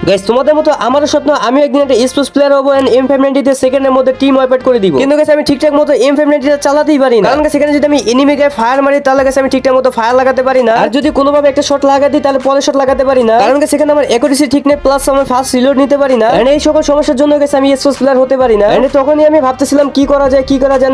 Guys তোমাদের মতো আমারও স্বপ্ন আমি একদিন একটা স্পোর্টস প্লেয়ার হবো এন্ড M590 তে সেকেন্ডের মধ্যে টিম ওয়াইপ করে দিব। কিন্তু গাইস আমি ঠিকঠাক মতো M590 টা চালাতেই পারি না, কারণ সেখানে যদি আমি এনিমিকে ফায়ার মারি তাহলে গাইস আমি ঠিকঠাক মতো ফায়ার লাগাতে পারি না, আর যদি কোনোভাবে একটা শট লাগাই দিই তাহলে পরের শট লাগাতে পারি না, কারণ সেখানে আমার অ্যাকুরেসি ঠিক নেই, প্লাস আমি ফাস্ট রিলোড নিতে পারি না। এন্ড এই সকল সমস্যার জন্য গাইস আমি স্পোর্টস প্লেয়ার হতে পারি না। এন্ড তখনই আমি ভাবতেছিলাম কি করা যায়,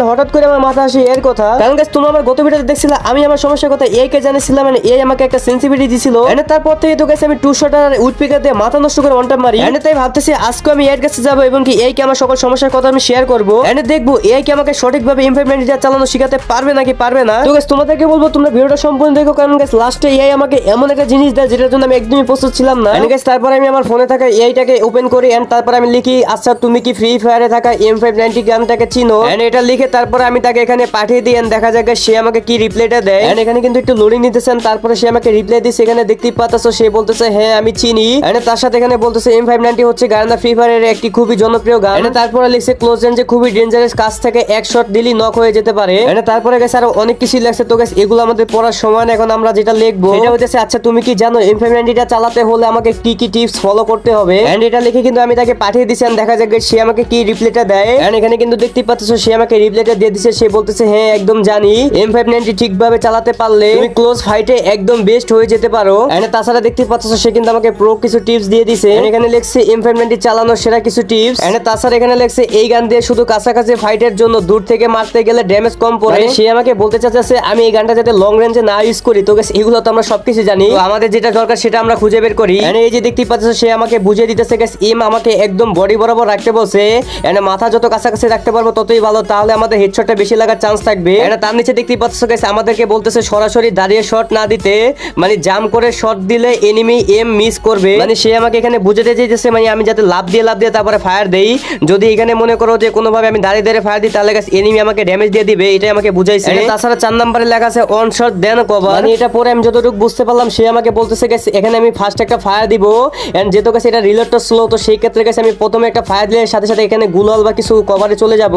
হঠাৎ করে আমার মাথা আসে এর কথা, কারণ গাইস তোমরা আমার গত ভিডিওতে দেখছিলা আমি আমার সমস্যার কথা এই কে জানিয়েছিলাম, মানে এই আমাকে একটা সেনসিটিভিটি দিছিল। এন্ড তারপর থেকে তো গাইস আমি টু শট আর উড পিকার দিয়ে মাথা নষ্ট করে ওয়ান ট্যাপ মারি। এন্ড তাই ভাবতেছি আজকে আমি এর কাছে যাব এবং কি এই কে আমার সকল সমস্যার কথা আমি শেয়ার করব, এন্ড দেখবো এই কে আমাকে সঠিকভাবে M590 চালানো শিখাতে পারবে নাকি পারবে না। তো গাইস তোমাদেরকে বলবো তোমরা ভিডিওটা সম্পূর্ণ দেখো, কারণ গাইস লাস্টে এই আমাকে এমন একটা জিনিস দেয় যেটার জন্য আমি একদমই প্রস্তুত ছিলাম না। এন্ড গাইস তারপর আমি আমার ফোনে থাকা এইটাকে ওপেন করি এন্ড তারপর আমি লিখি আচ্ছা তুমি কি ফ্রি ফায়ারে থাকা M590 গানটাকে চিনো, এন্ড এটা লিখে তারপর আমি তাকে এখানে পাঠিয়ে দিই এন্ড দেখা যায় সে আমাকে কি রিপ্লাইটা দেয়। এন্ড এখানে কিন্তু একটু লোডিং নিতেছেন, তারপরে সে আমাকে রিপ্লাই দিচ্ছে, এখানে দেখতেই পাচ্ছো সে বলতেছে হ্যাঁ আমি চিনি। এন্ড তার সাথে এখানে বলতেছে M590 হচ্ছে গার্না ফ্রি ফায়ারের একটি খুবই জনপ্রিয় গান। এন্ড তারপরে লিখছে ক্লোজ রেঞ্জে খুবই ডেঞ্জারাস, কাছ থেকে এক শট দিলেই নক হয়ে যেতে পারে। এন্ড তারপরে গেছে আরো অনেক কিছু লেখছে। তো গাইস এগুলো আমাদের পড়ার সময় না, এখন আমরা যেটা লিখবো এটা হচ্ছে আচ্ছা তুমি কি জানো M590 টা চালাতে হলে আমাকে কি কি টিপস ফলো করতে হবে। এন্ড এটা লিখে কিন্তু আমি তাকে পাঠিয়ে দিছি, দেখা যায় সে আমাকে কি রিপ্লাইটা দেয়। এন্ড এখানে কিন্তু দেখতেই পাচ্ছো সে আমাকে রিপ্লাইটা দিয়ে দিছে, সে বলতেছে হ্যাঁ একদম জানি M590 ঠিকভাবে চালাতে পারলে তুমি ক্লোজ ফাইটে একদম বেস্ট হয়ে যেতে পারো। এন্ড তাছাড়া দেখতেই পাচ্ছো সে কিন্তু আমাকে প্রো কিছু টিপস দিয়ে দিছে। এখানে লিখছে M590 চালানোর সেরা কিছু টিপস। এন্ড তাছাড়া এখানে লিখছে এই গান দিয়ে শুধু কাছাকাছি ফাইটের জন্য, দূর থেকে মারতে গেলে ড্যামেজ কম পড়ে। সে আমাকে বলতে চাচ্ছে আমি এই গানটা যাতে লং রেঞ্জে না ইউজ করি। তো গাইস এগুলো তো আমরা সবকিছু জানি, তো আমাদের যেটা দরকার সেটা আমরা খুঁজে বের করি। এন্ড এই যে দেখতেই পাচ্ছ সে আমাকে বুঝিয়ে দিতেছে গাইস এম আমাকে একদম বডি বরাবর রাখতে বলছে। এন্ড মাথা যত কাছাকাছি রাখতে পারবো ততই ভালো, তাহলে আমাদের হেডশটটা বেশি লাগার চান্স থাকবে। এন্ড তার নিচে দেখতেই পাচ্ছ গাইস আমাদেরকে বলতেছে সরাসরি দাঁড়িয়ে শট না দিতে, মানে জাম্প করে শট দিলে এনিমি এম মিস করবে। মানে সে আমাকে এখানে বুঝাতে চাইতেছে মানে আমি যাতে লাভ দিয়ে তারপরে ফায়ার দেই। যদি এখানে মনে করো যে কোনোভাবে আমি দাঁড়িয়ে ফায়ার দিই তাহলে গাইস এনিমি আমাকে ড্যামেজ দিয়ে দিবে, এটাই আমাকে বুঝাইছে। তাছাড়া 4 নম্বরে লেখা আছে অন শট দেন কভার, মানে এটা পরে আমি যতটুকু বুঝতে পারলাম সে আমাকে বলতেছে গাইস এখানে আমি ফার্স্ট একটা ফায়ার দিব, এন্ড যেহেতু গাইস এটা রিলোডটা স্লো, তো সেই ক্ষেত্রে গাইস আমি প্রথমে একটা ফায়ার দিলে সাথে সাথে এখানে গুলাল বা কিছু কভারে চলে যাব।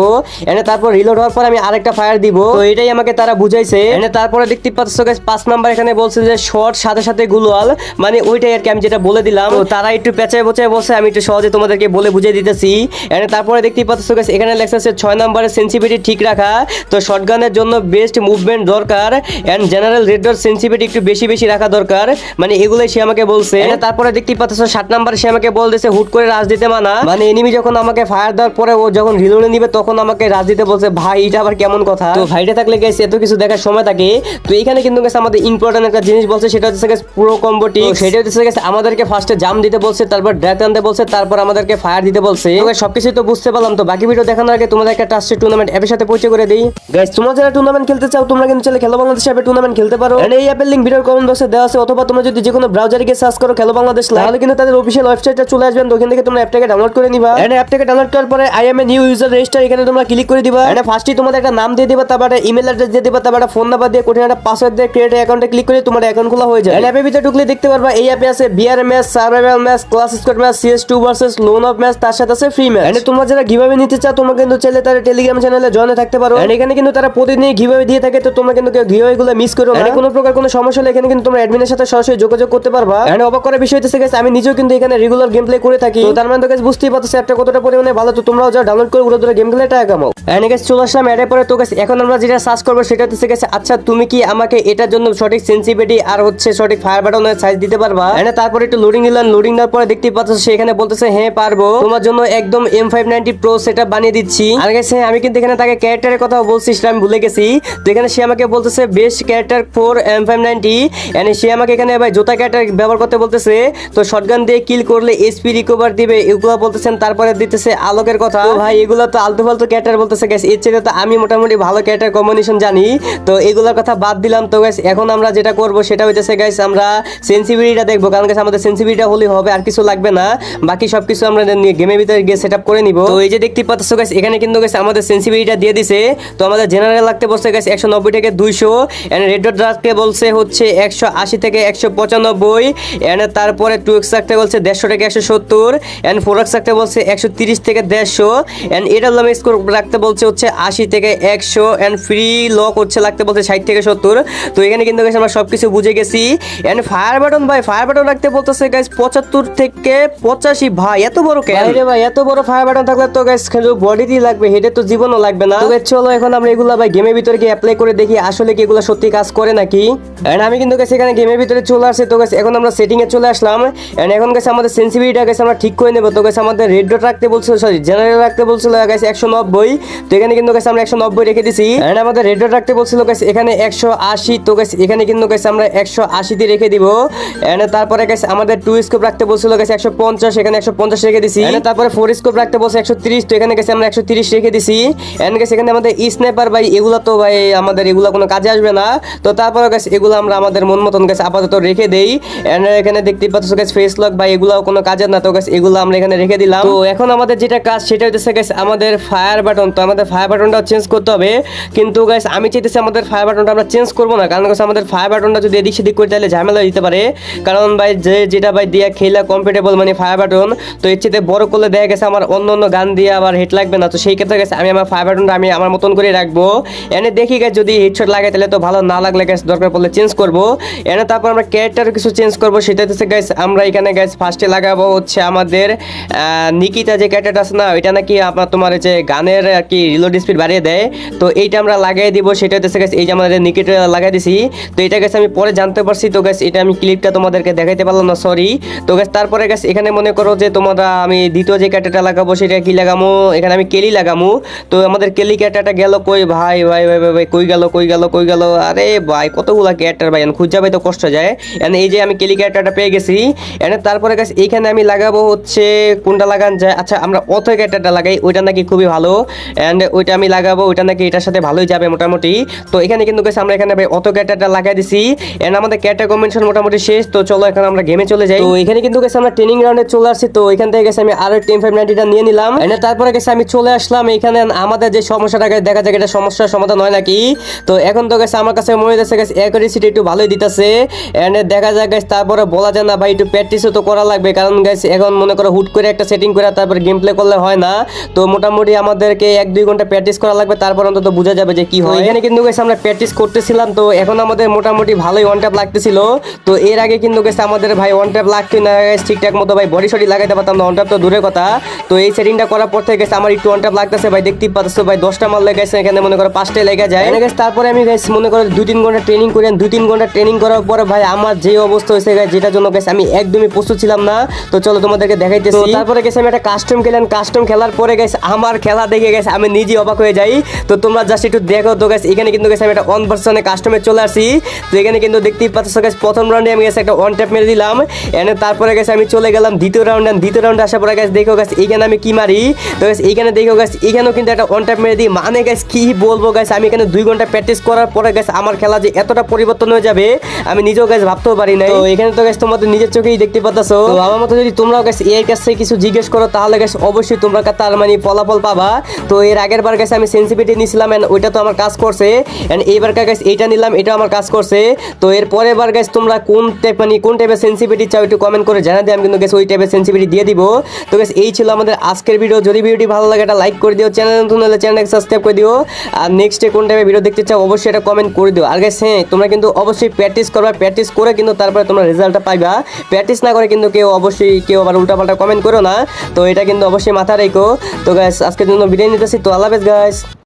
এন্ড তারপর রিলোড হওয়ার পর আমি আরেকটা ফায়ার দিব, তো এটাই আমাকে তারা বুঝাইছে। এন্ড তারপরে দেখতে পাচ্ছ গাইস 5 নাম্বার এখানে বলছে যে শট সাথে সাথে গুলাল, মানে ওইটাই আর কি আমি যেটা বলে দিলাম। তো তারা একটু পেঁচায় বোচায় বলছে, আমি একটু সহজে তোমাদেরকে বলে বুঝিয়ে দিতেছি। এন্ড তারপরে দেখতে পাচ্ছ গাইস এখানে লেখা আছে 6 নম্বরে সেনসিটিভিটি ঠিক রাখা, তো শটগানের জন্য বেস্ট মুভমেন্ট দরকার and general red dot sensitivity একটু বেশি রাখা দরকার, মানে এগুলাই সে আমাকে বলছে। তারপরে দেখতে পাচ্ছ 7 নম্বরে সে আমাকে বলতেছে হুট করে রাজ দিতে মানা, মানে এনিমি যখন আমাকে ফায়ার দেওয়ার পরে ও যখন রিলোডে নিবে তখন আমাকে রাজ দিতে বলছে। ভাই এটা আবার কেমন কথা? তো ভাইটা থাকলে গাইস এত কিছু দেখার সময় থাকে। তো এখানে কিন্তু গাইস আমাদের ইম্পর্টেন্ট একটা জিনিস বলছে, সেটা হচ্ছে গাইস পুরো কম্বো টিপ। সেটা হচ্ছে গাইস আমাদেরকে ফার্স্টে জাম্প দিতে বলছে, তারপর ড্র্যাগ আনতে বলছে, তারপর আমাদেরকে ফায়ার দিতে বলছে। তো গাইস সবকিছু তো বুঝতে পারলাম। তো বাকি ভিডিও দেখানোর আগে তোমাদের একটা ট্রাস্টেড টুর্নামেন্ট অ্যাপের সাথে পরিচয় করে দেই। গাইস তোমরা যারা টুর্নামেন্ট খেলতে চাও তোমরা কিন্তু চাইলে খেলো বাংলাদেশ অ্যাপে টুর্নামেন্ট খেলতে পারো। এন্ড এই অ্যাপের লিংক ভিডিওর কমেন্ট বক্সে দেওয়া আছে, অথবা তোমরা যদি যে কোনো ব্রাউজারে গিয়ে সার্চ করো খেলো বাংলাদেশ, তাহলে কিন্তু তাদের অফিশিয়াল ওয়েবসাইটটা চলে আসবে। ওখান থেকে তোমরা অ্যাপটাকে ডাউনলোড করে নিবা। এন্ড অ্যাপটাকে ডাউনলোড করার পরে I M a new user register এখানে তোমরা ক্লিক করে দিবা। এন্ড ফার্স্টে তোমাদের একটা নাম দিয়ে দিবা, তারপর একটা ইমেল অ্যাড্রেস দিয়ে দিবা, তারপর একটা ফোন নাম্বার দিয়ে কঠিন একটা পাসওয়ার্ড দিয়ে ক্রিয়েট অ্যাকাউন্টে ক্লিক করে তোমার অ্যাকাউন্ট খোলা হয়ে যায়। এন্ড অ্যাপের ভিতরে ঢুকলে দেখতে পারবা এই অ্যাপে আছে BR match, survival match, clash squad match, CS2 versus lone wolf match, তার সাথে আছে ফ্রি ম্যাচ। এন্ড তোমরা যারা গিভঅ্যাওয়ে নিতে চাও তোমরা কিন্তু চাইলে তার টেলিগ্রাম চ্যানেলে জয়েন থাকতে পারো। এন্ড এখানে কিন্তু তারা প্রতিদিন গিভঅ্যাওয়ে দিয়ে থাকে, তো তোমরা কিন্তু গিভঅ্যাওয়ে গুলো মিস করো না। এন্ড কোনো প্রকার কোনো সমস্যা হলে এখানে কিন্তু তোমরা অ্যাডমিনের সাথে সরাসরি যোগাযোগ করতে পারবা। এন্ড অবাক করার বিষয় হচ্ছে গাইস আমি নিজেও কিন্তু এখানে রেগুলার গেম প্লে করে থাকি, তো তার মানে তো গাইস বুঝতেই পারছো অ্যাপটা কতটা পরিমাণে ভালো। তো তোমরাও যা ডাউনলোড করে উড়ে ধরে গেম খেলে টাকা কামাও। এন্ড গাইস চলে আসলাম অ্যাডে পরে। তো গাইস এখন আমরা যেটা সার্চ করব সেটা হচ্ছে গাইস আচ্ছা তুমি কি আমাকে এটার জন্য সঠিক সেনসিটিভিটি আর হচ্ছে সঠিক ফায়ার বাটনের সাইজ দিতে পারবা। এন্ড তারপরে একটু লোডিং দিলাম, লোডিং দেওয়ার পরে দেখতেই পাচ্ছ সে এখানে বলতেছে হ্যাঁ পারবো, তোমার জন্য একদম M590 প্রো সেটআপ বানিয়ে দিচ্ছি। আর গাইস আমি কিন্তু এখানে তাকে ক্যারেক্টারের কথা বলছি, সেটা আমি ভুলে গেছি। তো এখানে সে আমাকে বলতেছে best character for M590, and সে আমাকে এখানে ভাই জোতা ক্যারেক্টার ব্যবহার করতে বলতেছে। তো শটগান দিয়ে কিল করলে এসপি রিকভার দিবে এগুলো বলতেছেন। তারপরে দিতেছে আলোকের কথা। তো ভাই এগুলো তো আলতু ফালতু ক্যারেক্টার বলতেছে গাইস, এর চেয়ে তো আমি মোটামুটি ভালো ক্যারেক্টার কম্বিনেশন জানি। তো এগুলোর কথা বাদ দিলাম। তো গাইস এখন আমরা যেটা করব সেটা হইতেছে গাইস আমরা সেনসিটিভিটিটা দেখবো, কারণ গাইস আমাদের সেনসিটিভিটিটা হলেই হবে, আর কিছু লাগবে না। বাকি সবকিছু আমরা গেমের ভিতরে গিয়ে সেটআপ করে নিব। তো এই যে দেখতে পাচ্ছ গাইস এখানে কিন্তু গাইস আমাদের সেনসিটিভিটিটা দিয়ে দিছে। তো আমাদের জেনারেল লাগতে বলছে গাইস 190 থেকে 200, এন্ড রেড ডট রাখতে বলছে হচ্ছে 180 থেকে 195, এন্ড তারপরে 2x রাখতে বলছে 150 থেকে 170, এন্ড 4x রাখতে বলছে 130 থেকে 150, এন্ড এটা স্কোর রাখতে বলছে হচ্ছে 80 থেকে 100, এন্ড ফ্রি লক হচ্ছে লাগতে বলছে 60 থেকে 70। তো এখানে কিন্তু গাইস আমরা সবকিছু বুঝে গেছি। এন্ড ফায়ার বাটন ভাই ফায়ার বাটন রাখতে বলতেছে গাইস 75 থেকে 85 ভাই এত বড় কেন রে ভাই? এত বড় ফায়ার বাটন থাকলে তো গাইস শুধু বডিতেই লাগবে, হেডে তো জীবনও লাগবে না। তো গাইস চলো এখন আমরা এগুলা ভাই গেমের ভিতরে গিয়ে অ্যাপ্লাই করে দেখি আসলে কি এগুলা সত্যি কাজ করে নাকি। এন্ড আমি কিন্তু গাইস এখানে গেমের ভিতরে চলে আসছে। তো গাইস এখন আমরা সেটিং এ চলে আসলাম। এন্ড এখন গাইস আমাদের সেনসিটিভিটিটা গাইস আমরা ঠিক করে নেব। তো গাইস আমাদের রেড ডট রাখতে বলছিল, সরি জেনারেল রাখতে বলছিল গাইস 190। তো এখানে কিন্তু গাইস আমরা 190 রেখে দিছি। এন্ড আমাদের রেড ডট রাখতে বলছিল গাইস এখানে 180। তো গাইস এখানে কিন্তু গাইস আমরা 180 দিয়ে রেখে দিব। এন্ড তারপরে গাইস আমাদের টু স্কোপ রাখতে বলছিল গাইস 150, এখানে 150 রেখে দিছি। এন্ড তারপরে ফোর স্কোপ রাখতে বলছে 130। তো এখানে গাইস আমরা 130 রেখে দিছি। এন্ড গাইস এখানে আমাদের স্নাইপার ভাই এগুলা তো ভাই আমাদের এগুলা কোনো কাজে আসবে না। তো তারপরে গাইস এগুলো আমরা আমাদের মন মতন গাইস আপাতত রেখে দেই। এন্ড এখানে দেখতে পাচ্ছ গাইস ফেস লক ভাই এগুলাও কোনো কাজের না। তো গাইস এগুলো আমরা এখানে রেখে দিলাম। তো এখন আমাদের যেটা কাজ সেটা হচ্ছে গাইস আমাদের ফায়ার বাটন। তো আমাদের ফায়ার বাটনটা চেঞ্জ করতে হবে, কিন্তু গাইস আমি চাইতেছি আমাদের ফায়ার বাটনটা আমরা চেঞ্জ করব না, কারণ গাইস আমাদের ফায়ার বাটনটা যদি এদিক সেদিক করে তাহলে ঝামেলা দিতে পারে। কারণ ভাই যেটা ভাই দিয়া খেলা কমফোর্টেবল মানে ফায়ার বাটন, তো এর চেয়ে বড় করলে দেখা গেছে আমার অন্য গান দিয়ে আবার হেড লাগবে না। তো সেই ক্ষেত্রে গেছে আমি আমার ফায়ার বাটনটা আমি আমার মতন করে রাখবো। এনে দেখি গাইস যদি হেডশট লাগে তাহলে তো ভালো, না লাগলে গাইস দরকার পড়লে চেঞ্জ করব। এনে তারপর আমরা ক্যারেক্টার কিছু চেঞ্জ করব, সেটা হচ্ছে গাইস আমরা এখানে গাইস ফার্স্টে লাগাবো হচ্ছে আমাদের নিকিতা যে ক্যারেক্টার আছে না, ওইটা নাকি আপনার তোমার যে গানের আর কি রিলোড স্পিড বাড়িয়ে দেয়। তো এইটা আমরা লাগাই দিব, সেটা হচ্ছে গাইস এই যে আমাদের নিকিতা লাগাই দিছি। তো এটা গাইস আমি পরে জানতে পারছি। তো গাইস এটা আমি ক্লিপটা তোমাদেরকে দেখাইতে পারলাম না, সরি। তো গাইস তারপরে গাইস এখানে মনে করো যে তোমরা আমি দ্বিতীয় যে ক্যারেক্টারটা লাগাবো সেটা কি লাগামো, এখানে আমি কেলি লাগামো। তো আমাদের কেলি ক্যারেক্টারটা গেল কই ভাই ভাই ভাই ভাই ভাই কই গেল কই গেল কই গেল? আরে ভাই কতগুলা ক্যারেক্টার ভাই খুঁজে পাই তো কষ্ট যায়। এন্ড এই যে আমি কেলি ক্যারেক্টারটা পেয়ে গেছি। এন্ড তারপরে গাইস এইখানে আমি লাগাবো হচ্ছে কোনটা লাগান যায়, আচ্ছা আমরা অথ ক্যারেক্টারটা লাগাই, ওইটা নাকি খুবই ভালো। এন্ড ওইটা আমি লাগাবো, ওইটা নাকি এটার সাথে ভালোই যাবে মোটামুটি। তো এখানে কিন্তু গাইস আমরা এখানে ভাই অথ ক্যারেক্টারটা লাগাই দিছি। এন্ড আমাদের ক্যারেক্টার কম্বিনেশন মোটামুটি শেষ। তো চলো এখন আমরা গেমে চলে যাই। তো এখানে কিন্তু গাইস আমরা ট্রেনিং রাউন্ডে চলে আসছি। তো এখান থেকে গেছে আমি আরো টিম 590টা নিয়ে নিলাম। এন্ড তারপরে গেছে আমি চলে আসলাম এখানে আমাদের যে সমস্যাটা দেখা যায় এটা সমস্যার সমাধান হয় নাকি। তো এখন তো গেছে আমার কাছে মনে হচ্ছে গেছে অ্যাকুরেসিটি একটু ভালোই দিতেছে। এন্ড দেখা যায় গাইস তারপরে বলা যায় না ভাই একটু প্র্যাকটিসও তো করা লাগবে, কারণ গাইস এখন মনে করো হুট করে একটা সেটিং করে তারপর গেম প্লে করলে হয় না। তো মোটামুটি আমাদেরকে 1-2 ঘন্টা প্র্যাকটিস করা লাগবে, তারপর অন্তত বোঝা যাবে যে কি হয়। এখানে কিন্তু গাইস আমরা প্র্যাকটিস করতেছিলাম। তো এখন আমাদের মোটামুটি ভালোই ওয়ান ট্যাপ লাগতেছিল। তো এর আগে কিন্তু গাইস আমাদের ভাই ওয়ান ট্যাপ লাগতো না গাইস ঠিকঠাক মতো, ভাই বডি শডি লাগাইতে পারতাম না, ওয়ান ট্যাপ তো দূরের কথা। তো এই সেটিংটা করার পর থেকে গেছে আমার একটু ওয়ান ট্যাপ লাগতেছে ভাই, দেখতেই পাচ্ছ ভাই 10টা মারলে গেছে এখানে মনে করো 5টাই লেগে যায়। এনে গেছে তারপরে আমি গাইস মনে করো 2-3 ঘন্টা ট্রেনিং করি। 2-3 ঘন্টা ট্রেনিং করার পরে ভাই আমার যে অবস্থা হয়েছে গাইস, যেটার জন্য গাইস আমি একদমই প্রস্তুত ছিলাম না। তো চলো তোমাদেরকে দেখাইতেছি। তারপরে গেছে আমি একটা কাস্টম খেলেন, কাস্টম খেলার পরে গাইস আমার খেলা দেখে গেছে আমি নিজে অবাক হয়ে যাই। তো তোমরা জাস্ট একটু দেখো। তো গাইস এখানে কিন্তু গেছে আমি একটা অন ভার্সনে কাস্টমে চলে আসি। তো এখানে কিন্তু দেখতেই পাচ্ছ গাইস প্রথম রাউন্ডে আমি গেছে একটা ওয়ান ট্যাপ মেরে দিলাম। এনে তারপরে গেছে আমি চলে গেলাম দ্বিতীয় রাউন্ডে। দ্বিতীয় রাউন্ডে আসার পরে গাইস দেখো গাইস এইখানে আমি কি মারি। তো গাইস এইখানে দেখো গাইস এখানেও কিন্তু একটা ওয়ান ট্যাপ মেরে দিই। মানে গাইস কি বলবো গাইস, আমি এখানে 2 ঘন্টা প্র্যাকটিস করার পরে গাইস আমার খেলা যে এতটা পরিবর্তন হয়ে যাবে আমি নিজেও গাইস ভাবতেও পারি নাই। তো এখানে তো গাইস তোমাদের নিজের চোখেই দেখতে পাচ্ছো। তো আমার মতো যদি তোমরাও গাইস এর কাছে কিছু জিজ্ঞেস করো তাহলে গাইস অবশ্যই তোমরা তার মানে ফলাফল পাবা। তো এর আগের বার গাইস আমি সেনসিটিভিটি নিছিলাম এন্ড ওইটা তো আমার কাজ করছে। এন্ড এইবার গাইস এইটা নিলাম, এটা আমার কাজ করছে। তো এর পরের বার গাইস তোমরা কোন টাইপ মানে কোন টাইপের সেনসিটিভিটি চাও একটু কমেন্ট করে জানা দিও, আমি কিন্তু গাইস ওই টাইপের সেনসিটিভিটি দিয়ে দিব। তো গাইস এই ছিল আমাদের আজকের ভিডিও। যদি ভিডিওটি ভালো লাগে এটা লাইক করে দিও, চ্যানেল নতুন হলে চ্যানেলকে সাবস্ক্রাইব করে দিও। আর নেক্সট কোন টাইপের ভিডিও দেখতে চাও অবশ্যই এটা কমেন্ট করে দিও। আর গাইস হ্যাঁ তোমরা কিন্তু অবশ্যই প্র্যাকটিস করবা, প্র্যাকটিস করে কিন্তু তারপরে তোমরা রেজাল্টটা পাইবা। প্র্যাকটিস না করে কিন্তু কেউ আবার উল্টাপাল্টা কমেন্ট করো না। তো এটা কিন্তু অবশ্যই মাথা রেখো। তো গাইস আজকের জন্য বিদায় নিতেছি। তো আল্লাহ হাফেজ গাইস।